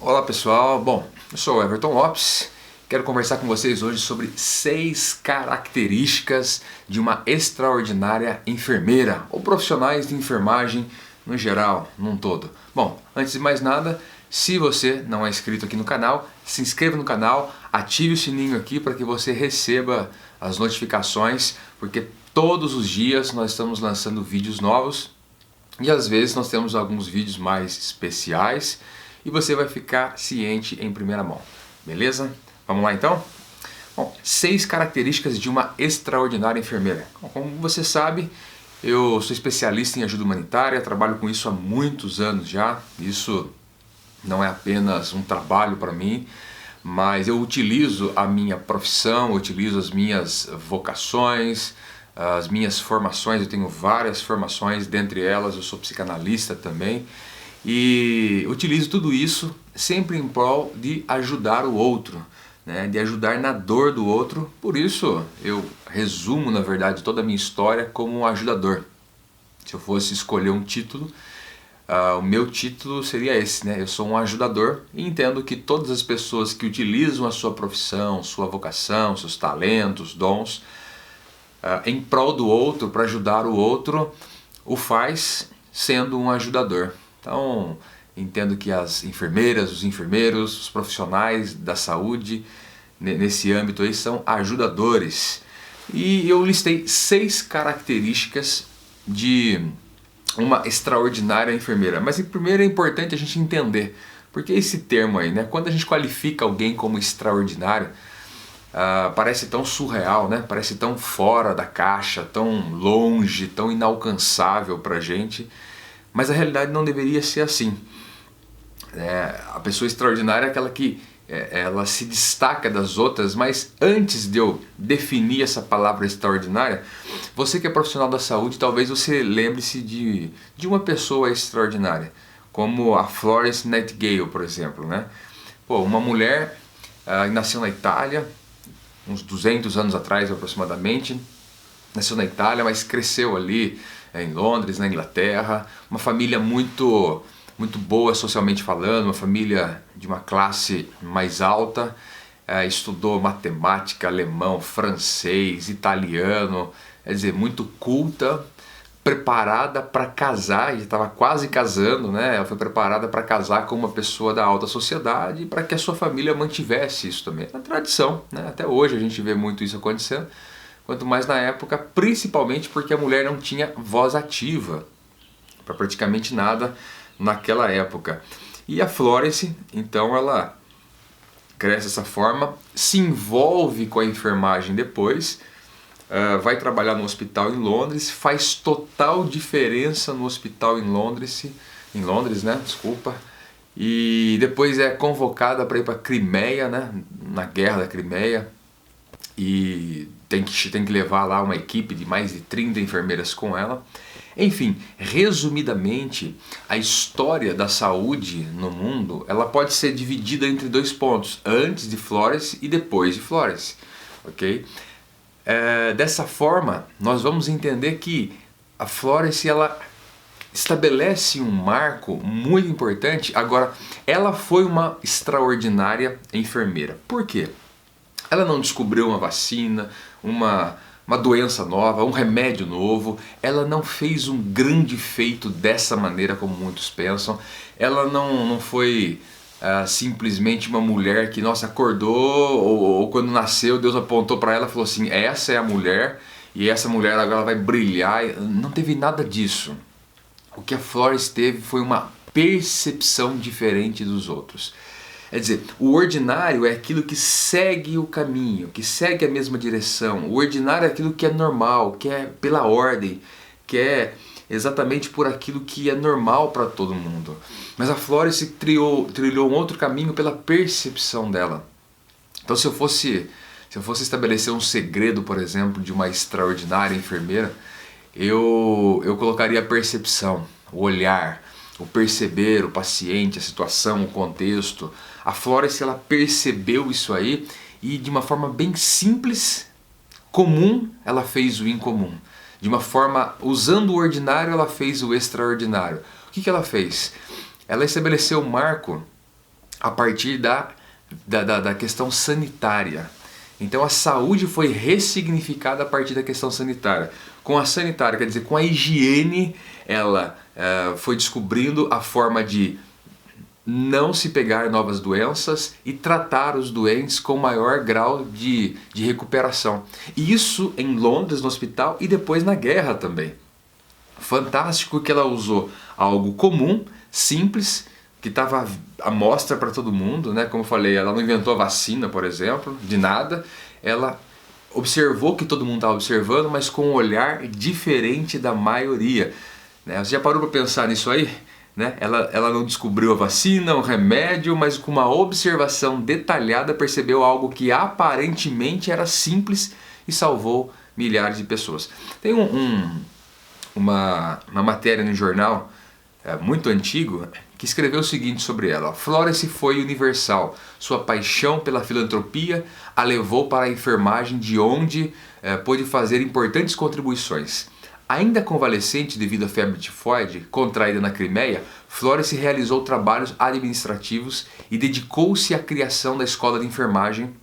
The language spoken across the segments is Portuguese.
Olá pessoal, bom, eu sou o Everton Lopes, quero conversar com vocês hoje sobre 6 características de uma extraordinária enfermeira ou profissionais de enfermagem no geral, num todo. Bom, antes de mais nada, se você não é inscrito aqui no canal, se inscreva no canal, ative o sininho aqui para que você receba as notificações, porque todos os dias nós estamos lançando vídeos novos e às vezes nós temos alguns vídeos mais especiais e você vai ficar ciente em primeira mão, beleza? Vamos lá então? Bom, 6 características de uma extraordinária enfermeira. Bom, como você sabe, eu sou especialista em ajuda humanitária, trabalho com isso há muitos anos já. Isso não é apenas um trabalho para mim, mas eu utilizo a minha profissão, eu utilizo as minhas vocações, as minhas formações. Eu tenho várias formações, dentre elas eu sou psicanalista também, e utilizo tudo isso sempre em prol de ajudar o outro, né? De ajudar na dor do outro. Por isso eu resumo, na verdade, toda a minha história como um ajudador. Se eu fosse escolher um título, o meu título seria esse, né? Eu sou um ajudador e entendo que todas as pessoas que utilizam a sua profissão, sua vocação, seus talentos, dons, em prol do outro, para ajudar o outro, o faz sendo um ajudador. Então, entendo que as enfermeiras, os enfermeiros, os profissionais da saúde, nesse âmbito aí, são ajudadores. E eu listei 6 características de uma extraordinária enfermeira. Mas primeiro é importante a gente entender, porque esse termo aí, né? Quando a gente qualifica alguém como extraordinário, parece tão surreal, né? Parece tão fora da caixa, tão longe, tão inalcançável pra gente. Mas a realidade não deveria ser assim. A pessoa extraordinária é aquela que ela se destaca das outras, mas antes de eu definir essa palavra extraordinária, você que é profissional da saúde, talvez você lembre-se de uma pessoa extraordinária, como a Florence Nightingale, por exemplo, né? Pô, uma mulher nasceu na Itália, uns 200 anos atrás aproximadamente, nasceu na Itália, mas cresceu ali em Londres, na Inglaterra, uma família muito boa socialmente falando, uma família de uma classe mais alta, estudou matemática, alemão, francês, italiano, quer dizer, muito culta, preparada para casar, já estava quase casando, né? Ela foi preparada para casar com uma pessoa da alta sociedade para que a sua família mantivesse isso também. É uma tradição, né? Até hoje a gente vê muito isso acontecendo. Quanto mais na época, principalmente porque a mulher não tinha voz ativa para praticamente nada naquela época. E a Florence, então, ela cresce dessa forma, se envolve com a enfermagem depois, vai trabalhar no hospital em Londres, faz total diferença no hospital em Londres, né? Desculpa. E depois é convocada para ir para a Crimeia, né? Na guerra da Crimeia. E tem que levar lá uma equipe de mais de 30 enfermeiras com ela. Enfim, resumidamente, a história da saúde no mundo, ela pode ser dividida entre 2 pontos, antes de Florence e depois de Florence, ok? Dessa forma, nós vamos entender que a Florence, ela estabelece um marco muito importante. Agora, ela foi uma extraordinária enfermeira. Por quê? Ela não descobriu uma vacina, uma doença nova, um remédio novo. Ela não fez um grande feito dessa maneira como muitos pensam. Ela não foi simplesmente uma mulher que, nossa, acordou ou quando nasceu Deus apontou para ela e falou assim, essa é a mulher e essa mulher agora vai brilhar. Não teve nada disso. O que a Florence teve foi uma percepção diferente dos outros. Quer dizer, o ordinário é aquilo que segue o caminho, que segue a mesma direção. O ordinário é aquilo que é normal, que é pela ordem, que é exatamente por aquilo que é normal para todo mundo. Mas a Florence trilhou um outro caminho pela percepção dela. Então se eu fosse estabelecer um segredo, por exemplo, de uma extraordinária enfermeira, eu colocaria a percepção, o olhar, o perceber o paciente, a situação, o contexto. A Florence, ela percebeu isso aí e de uma forma bem simples, comum, ela fez o incomum. De uma forma, usando o ordinário, ela fez o extraordinário. O que ela fez? Ela estabeleceu um marco a partir da questão sanitária. Então a saúde foi ressignificada a partir da questão sanitária. Com a sanitária, quer dizer, com a higiene, ela foi descobrindo a forma de não se pegar novas doenças e tratar os doentes com maior grau de recuperação. E isso em Londres, no hospital, e depois na guerra também. Fantástico que ela usou algo comum, simples, que estava à mostra para todo mundo, né? Como eu falei, ela não inventou a vacina, por exemplo, de nada. Ela observou que todo mundo estava observando, mas com um olhar diferente da maioria. Né? Você já parou para pensar nisso aí? Né? Ela não descobriu a vacina, o remédio, mas com uma observação detalhada percebeu algo que aparentemente era simples e salvou milhares de pessoas. Tem uma matéria no jornal muito antigo que escreveu o seguinte sobre ela: Florence foi universal, sua paixão pela filantropia a levou para a enfermagem, de onde pôde fazer importantes contribuições. Ainda convalescente devido à febre tifoide contraída na Crimeia, Florence realizou trabalhos administrativos e dedicou-se à criação da escola de enfermagem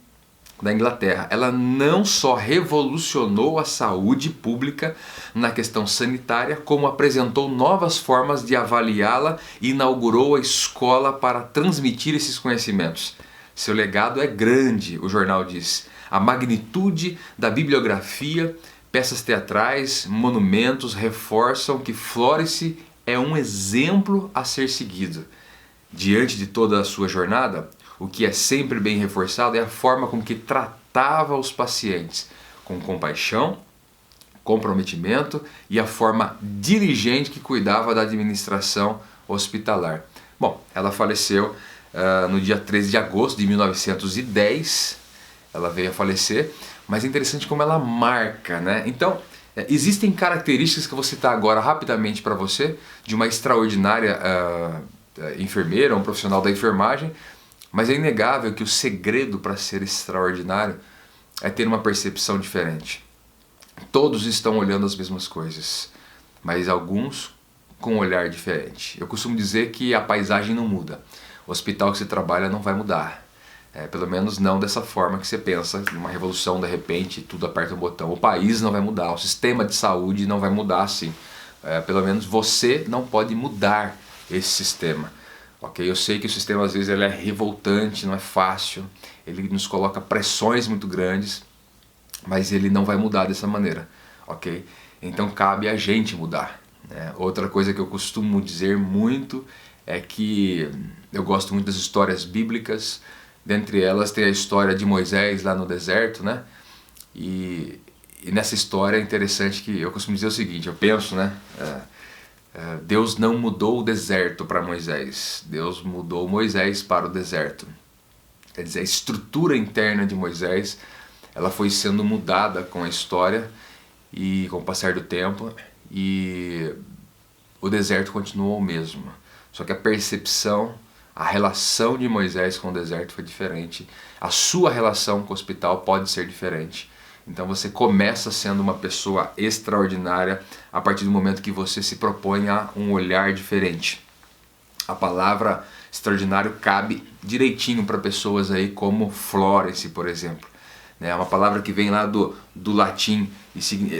da Inglaterra. Ela não só revolucionou a saúde pública na questão sanitária, como apresentou novas formas de avaliá-la e inaugurou a escola para transmitir esses conhecimentos. Seu legado é grande, o jornal diz. A magnitude da bibliografia, peças teatrais, monumentos reforçam que Florence é um exemplo a ser seguido. Diante de toda a sua jornada, o que é sempre bem reforçado é a forma com que tratava os pacientes, com compaixão, comprometimento e a forma diligente que cuidava da administração hospitalar. Bom, ela faleceu no dia 13 de agosto de 1910, ela veio a falecer, mas é interessante como ela marca, né? Então, existem características que eu vou citar agora rapidamente para você, de uma extraordinária enfermeira, um profissional da enfermagem, mas é inegável que o segredo para ser extraordinário é ter uma percepção diferente. Todos estão olhando as mesmas coisas, mas alguns com um olhar diferente. Eu costumo dizer que a paisagem não muda. O hospital que você trabalha não vai mudar. Pelo menos não dessa forma que você pensa, uma revolução de repente, tudo aperta um botão. O país não vai mudar, o sistema de saúde não vai mudar assim. Pelo menos você não pode mudar esse sistema. Okay? Eu sei que o sistema às vezes ele é revoltante, não é fácil, ele nos coloca pressões muito grandes, mas ele não vai mudar dessa maneira. Okay? Então cabe a gente mudar. Né? Outra coisa que eu costumo dizer muito é que eu gosto muito das histórias bíblicas. Dentre elas tem a história de Moisés lá no deserto, né? E nessa história é interessante que eu costumo dizer o seguinte, eu penso, né? Deus não mudou o deserto para Moisés, Deus mudou Moisés para o deserto. Quer dizer, a estrutura interna de Moisés, ela foi sendo mudada com a história e com o passar do tempo, e o deserto continuou o mesmo. Só que a percepção, a relação de Moisés com o deserto foi diferente. A sua relação com o hospital pode ser diferente. Então você começa sendo uma pessoa extraordinária a partir do momento que você se propõe a um olhar diferente. A palavra extraordinário cabe direitinho para pessoas aí como Florence, por exemplo. É uma palavra que vem lá do latim,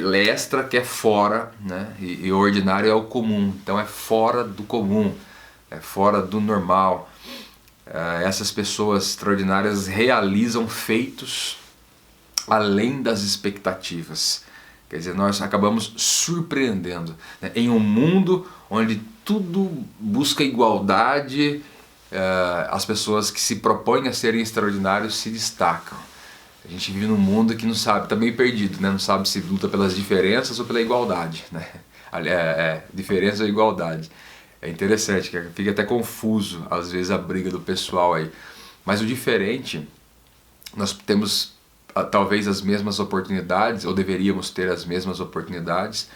lestra, que é fora, né? E o ordinário é o comum. Então é fora do comum, é fora do normal. Essas pessoas extraordinárias realizam feitos além das expectativas. Quer dizer, nós acabamos surpreendendo. Né? Em um mundo onde tudo busca igualdade, as pessoas que se propõem a serem extraordinários se destacam. A gente vive num mundo que não sabe, está meio perdido, né? Não sabe se luta pelas diferenças ou pela igualdade. Né? Diferença ou igualdade. É interessante, que fica até confuso às vezes a briga do pessoal aí. Mas o diferente, nós temos talvez as mesmas oportunidades, ou deveríamos ter as mesmas oportunidades,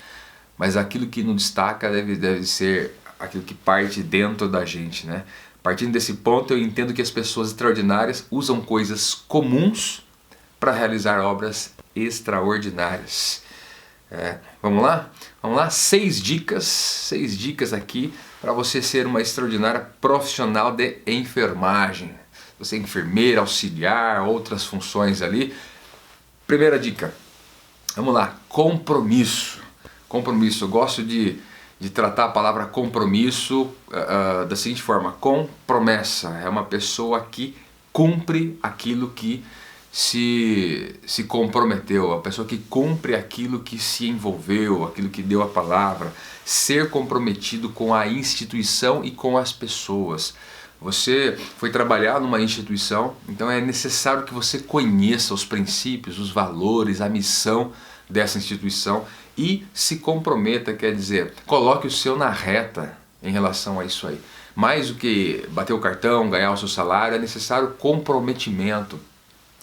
mas aquilo que nos destaca deve ser aquilo que parte dentro da gente, né? Partindo desse ponto, eu entendo que as pessoas extraordinárias usam coisas comuns para realizar obras extraordinárias. Vamos lá? Vamos lá? 6 dicas aqui para você ser uma extraordinária profissional de enfermagem. Você é enfermeira, auxiliar, outras funções ali. Primeira dica, vamos lá, compromisso. Compromisso, eu gosto de tratar a palavra compromisso da seguinte forma: com promessa. É uma pessoa que cumpre aquilo que se comprometeu, a pessoa que cumpre aquilo que se envolveu, aquilo que deu a palavra. Ser comprometido com a instituição e com as pessoas. Você foi trabalhar numa instituição, então é necessário que você conheça os princípios, os valores, a missão dessa instituição e se comprometa, quer dizer, coloque o seu na reta em relação a isso aí. Mais do que bater o cartão, ganhar o seu salário, é necessário comprometimento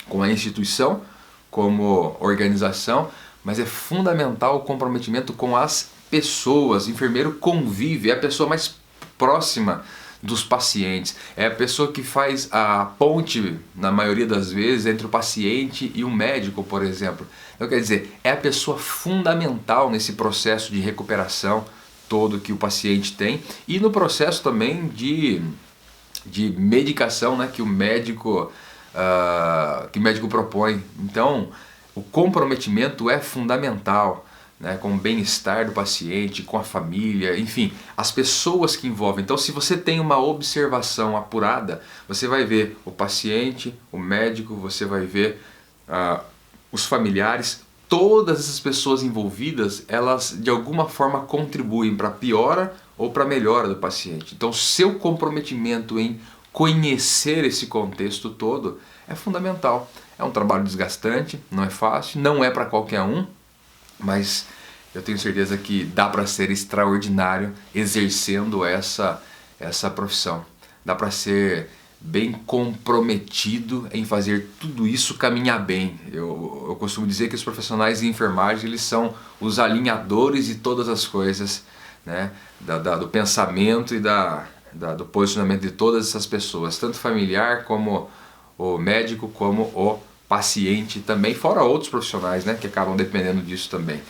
com a instituição, como organização, mas é fundamental o comprometimento com as pessoas. O enfermeiro convive, é a pessoa mais próxima dos pacientes, é a pessoa que faz a ponte, na maioria das vezes, entre o paciente e o médico, por exemplo. Então, quer dizer, é a pessoa fundamental nesse processo de recuperação todo que o paciente tem e no processo também de medicação, né, que o médico propõe. Então, o comprometimento é fundamental, né, com o bem-estar do paciente, com a família, enfim, as pessoas que envolvem. Então, se você tem uma observação apurada, você vai ver o paciente, o médico, você vai ver os familiares, todas essas pessoas envolvidas, elas de alguma forma contribuem para a piora ou para a melhora do paciente. Então, seu comprometimento em conhecer esse contexto todo é fundamental. É um trabalho desgastante, não é fácil, não é para qualquer um, mas eu tenho certeza que dá para ser extraordinário exercendo essa profissão. Dá para ser bem comprometido em fazer tudo isso caminhar bem. Eu costumo dizer que os profissionais de enfermagem, eles são os alinhadores de todas as coisas, né? Do pensamento e do posicionamento de todas essas pessoas, tanto familiar como o médico, como o paciente também, fora outros profissionais, né, que acabam dependendo disso também.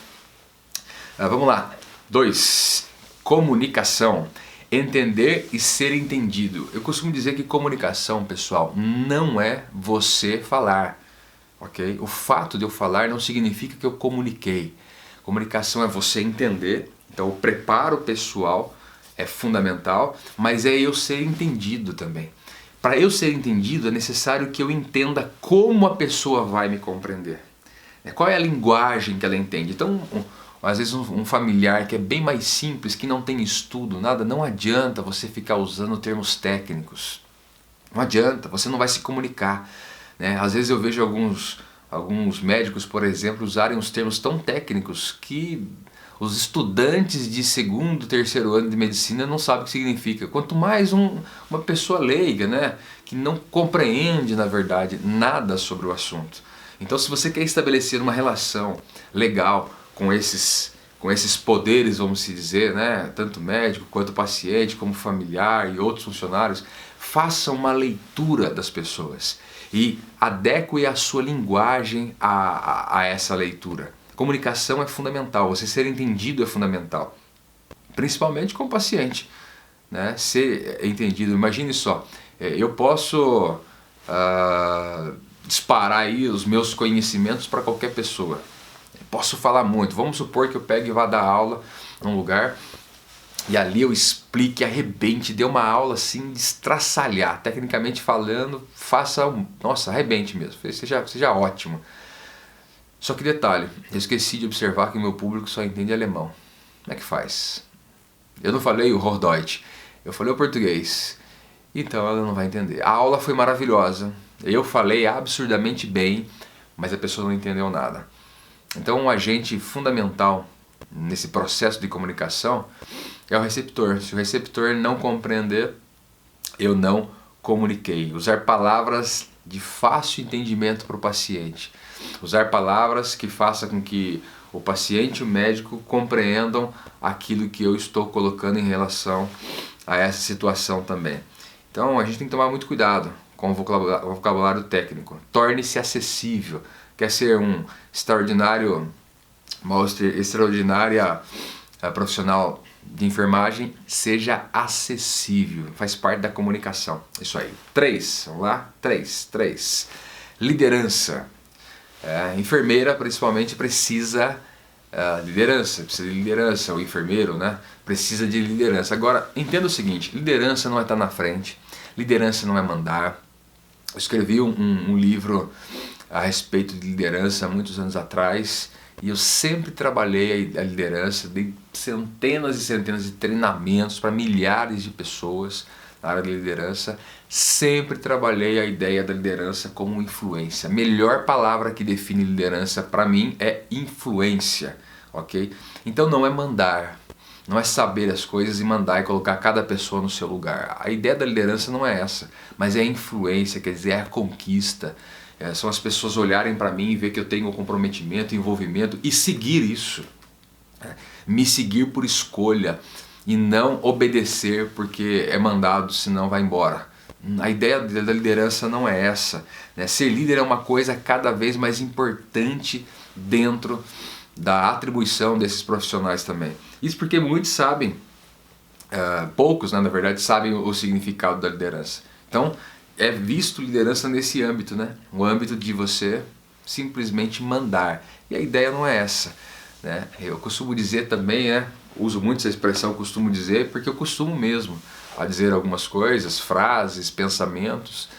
Vamos lá. 2. Comunicação. Entender e ser entendido. Eu costumo dizer que comunicação, pessoal, não é você falar, ok? O fato de eu falar não significa que eu comuniquei. Comunicação é você entender, então o preparo pessoal é fundamental, mas é eu ser entendido também. Para eu ser entendido é necessário que eu entenda como a pessoa vai me compreender. Qual é a linguagem que ela entende? Então, às vezes um familiar que é bem mais simples, que não tem estudo, nada, não adianta você ficar usando termos técnicos. Não adianta, você não vai se comunicar, né? Às vezes eu vejo alguns médicos, por exemplo, usarem uns termos tão técnicos que os estudantes de segundo, terceiro ano de medicina não sabem o que significa. Quanto mais uma pessoa leiga, né, que não compreende, na verdade, nada sobre o assunto. Então, se você quer estabelecer uma relação legal com esses poderes, vamos dizer, né, tanto médico quanto paciente, como familiar e outros funcionários, faça uma leitura das pessoas e adeque a sua linguagem a essa leitura. Comunicação é fundamental, você ser entendido é fundamental, principalmente com o paciente, né? Ser entendido. Imagine só, eu posso disparar aí os meus conhecimentos para qualquer pessoa, posso falar muito. Vamos supor que eu pegue e vá dar aula num lugar e ali eu explique, arrebente, dê uma aula assim de estraçalhar, tecnicamente falando, nossa, arrebente mesmo, seja ótimo. Só que detalhe, eu esqueci de observar que o meu público só entende alemão. Como é que faz? Eu não falei o Hochdeutsch, eu falei o português. Então ela não vai entender. A aula foi maravilhosa, eu falei absurdamente bem, mas a pessoa não entendeu nada. Então um agente fundamental nesse processo de comunicação é o receptor. Se o receptor não compreender, eu não comuniquei. Usar palavras de fácil entendimento para o paciente. Usar palavras que façam com que o paciente e o médico compreendam aquilo que eu estou colocando em relação a essa situação também. Então a gente tem que tomar muito cuidado com o vocabulário técnico. Torne-se acessível. Quer ser um extraordinário uma extraordinária profissional de enfermagem seja acessível, faz parte da comunicação. Isso aí. 3, vamos lá? 3. Liderança. Enfermeira, principalmente, precisa precisa de liderança, o enfermeiro, né? Precisa de liderança. Agora, entenda o seguinte, liderança não é estar na frente, liderança não é mandar. Eu escrevi um livro a respeito de liderança há muitos anos atrás, e eu sempre trabalhei a liderança, dei centenas e centenas de treinamentos para milhares de pessoas na área de liderança. Sempre trabalhei a ideia da liderança como influência. A melhor palavra que define liderança para mim é influência, ok? Então não é mandar, não é saber as coisas e mandar e colocar cada pessoa no seu lugar. A ideia da liderança não é essa, mas é a influência, quer dizer, é a conquista. São as pessoas olharem para mim e ver que eu tenho comprometimento, envolvimento e seguir isso. Me seguir por escolha e não obedecer porque é mandado, senão vai embora. A ideia da liderança não é essa, né? Ser líder é uma coisa cada vez mais importante dentro da atribuição desses profissionais também. Isso porque muitos sabem, poucos, né, na verdade, sabem o significado da liderança. Então, é visto liderança nesse âmbito, né? O âmbito de você simplesmente mandar. E a ideia não é essa, né? Eu costumo dizer também, né? Uso muito essa expressão, costumo dizer, porque eu costumo mesmo a dizer algumas coisas, frases, pensamentos.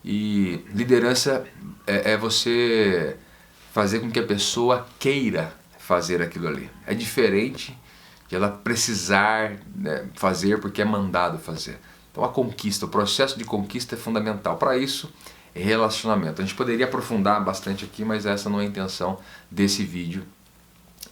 E liderança é você fazer com que a pessoa queira fazer aquilo ali. É diferente de ela precisar, né, fazer porque é mandado fazer. Então a conquista, o processo de conquista é fundamental. Para isso, é relacionamento. A gente poderia aprofundar bastante aqui, mas essa não é a intenção desse vídeo.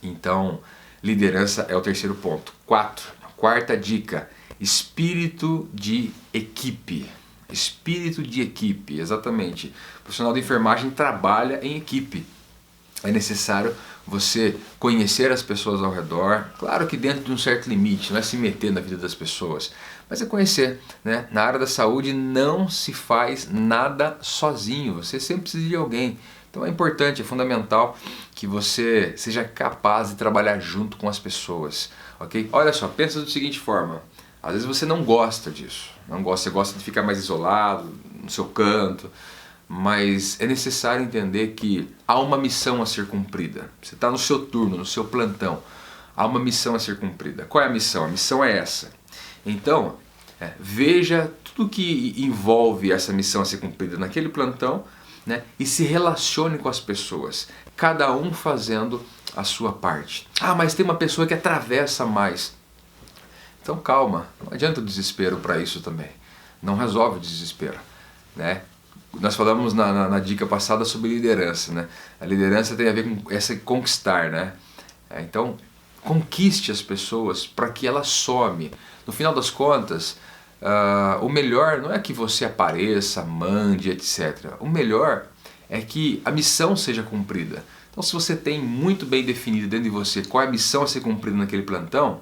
Então, liderança é o terceiro ponto. 4, quarta dica, espírito de equipe. Espírito de equipe, exatamente. O profissional de enfermagem trabalha em equipe. É necessário você conhecer as pessoas ao redor, claro que dentro de um certo limite, não é se meter na vida das pessoas, mas é conhecer, né? Na área da saúde não se faz nada sozinho, você sempre precisa de alguém. Então é importante, é fundamental que você seja capaz de trabalhar junto com as pessoas, ok? Olha só, pensa da seguinte forma, às vezes você não gosta disso, você gosta de ficar mais isolado, no seu canto, mas é necessário entender que há uma missão a ser cumprida. Você está no seu turno, no seu plantão, há uma missão a ser cumprida. Qual é a missão? A missão é essa. Então, veja tudo que envolve essa missão a ser cumprida naquele plantão, né, e se relacione com as pessoas, cada um fazendo a sua parte. Ah, mas tem uma pessoa que atravessa mais. Então calma, não adianta o desespero para isso também. Não resolve o desespero, né? Nós falamos na dica passada sobre liderança, né? A liderança tem a ver com essa conquistar, né? Então, conquiste as pessoas para que elas some. No final das contas, o melhor não é que você apareça, mande, etc. O melhor é que a missão seja cumprida. Então, se você tem muito bem definido dentro de você qual é a missão a ser cumprida naquele plantão,